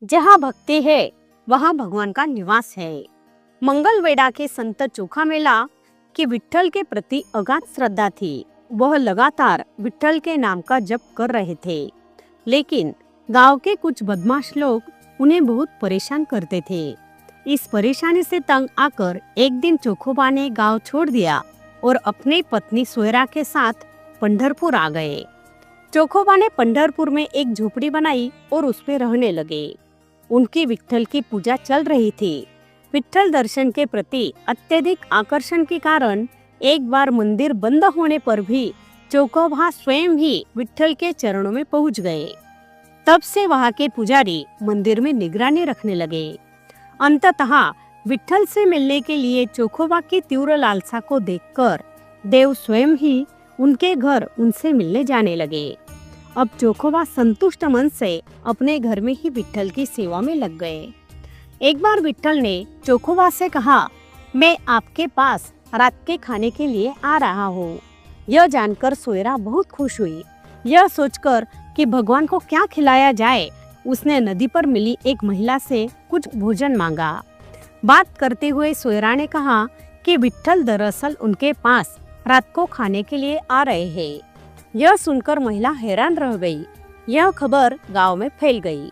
जहाँ भक्ति है वहाँ भगवान का निवास है। मंगलवेढा के संत चोखा मेला की विट्ठल के प्रति अगाध श्रद्धा थी। वह लगातार विट्ठल के नाम का जप कर रहे थे, लेकिन गांव के कुछ बदमाश लोग उन्हें बहुत परेशान करते थे। इस परेशानी से तंग आकर एक दिन चोखोबा ने गांव छोड़ दिया और अपनी पत्नी सोयरा के साथ पंढरपुर आ गए। चोखोबा ने पंढरपुर में एक झोपड़ी बनाई और उस पे रहने लगे। उनकी विट्ठल की पूजा चल रही थी। विट्ठल दर्शन के प्रति अत्यधिक आकर्षण के कारण एक बार मंदिर बंद होने पर भी चोखोबा स्वयं ही विट्ठल के चरणों में पहुंच गए। तब से वहां के पुजारी मंदिर में निगरानी रखने लगे। अंततः विट्ठल से मिलने के लिए चोखोबा की तीव्र लालसा को देखकर देव स्वयं ही उनके घर उनसे मिलने जाने लगे। अब चोखोबा संतुष्ट मन से अपने घर में ही विट्ठल की सेवा में लग गए। एक बार विट्ठल ने चोखोबा से कहा, मैं आपके पास रात के खाने के लिए आ रहा हूँ। यह जानकर सोयरा बहुत खुश हुई। यह सोचकर कि भगवान को क्या खिलाया जाए, उसने नदी पर मिली एक महिला से कुछ भोजन मांगा। बात करते हुए सोयरा ने कहा कि विट्ठल दरअसल उनके पास रात को खाने के लिए आ रहे हैं। यह सुनकर महिला हैरान रह गई। यह खबर गांव में फैल गई।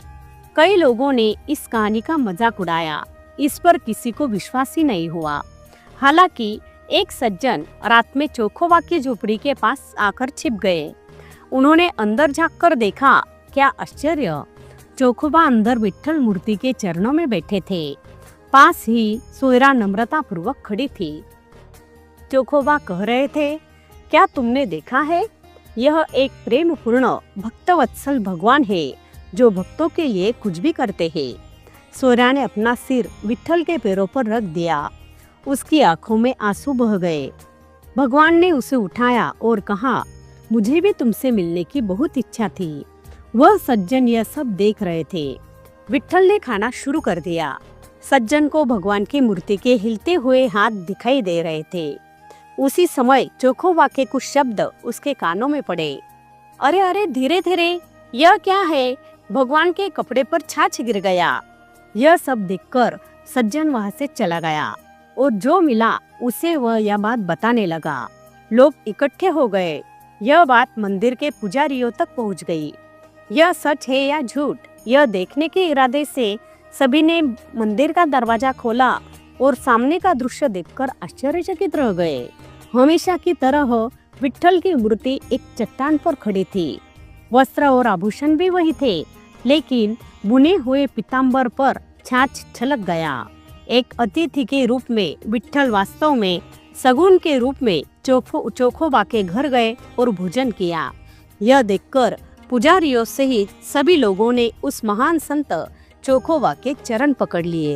कई लोगों ने इस कहानी का मजाक उड़ाया। इस पर किसी को विश्वास ही नहीं हुआ। हालांकि एक सज्जन रात में चोखोबा की झोपड़ी के पास आकर छिप गए। उन्होंने अंदर झांककर देखा, क्या आश्चर्य! चोखोबा अंदर विट्ठल मूर्ति के चरणों में बैठे थे। पास ही सोयरा नम्रता पूर्वक खड़ी थी। चोखोबा कह रहे थे, क्या तुमने देखा है? यह एक प्रेम पूर्ण भक्तवत्सल भगवान है जो भक्तों के लिए कुछ भी करते हैं। सोयरा ने अपना सिर विट्ठल के पैरों पर रख दिया। उसकी आंखों में आंसू बह गए। भगवान ने उसे उठाया और कहा, मुझे भी तुमसे मिलने की बहुत इच्छा थी। वह सज्जन यह सब देख रहे थे। विट्ठल ने खाना शुरू कर दिया। सज्जन को भगवान की मूर्ति के हिलते हुए हाथ दिखाई दे रहे थे। उसी समय चोखोबा के कुछ शब्द उसके कानों में पड़े। अरे अरे, धीरे धीरे, यह क्या है? भगवान के कपड़े पर छाछ गिर गया। यह सब देखकर सज्जन वहां से चला गया और जो मिला उसे वह यह बात बताने लगा। लोग इकट्ठे हो गए। यह बात मंदिर के पुजारियों तक पहुंच गई। यह सच है या झूठ, यह देखने के इरादे से सभी ने मंदिर का दरवाजा खोला और सामने का दृश्य देखकर आश्चर्यचकित रह गए। हमेशा की तरह विट्ठल की मूर्ति एक चट्टान पर खड़ी थी। वस्त्र और आभूषण भी वही थे, लेकिन बुने हुए पीताम्बर पर छाछ छलक गया। एक अतिथि के रूप में विट्ठल वास्तव में सगुन के रूप में चोखोबा के घर गए और भोजन किया। यह देखकर पुजारियों सहित सभी लोगों ने उस महान संत चोखोबा के चरण पकड़ लिए।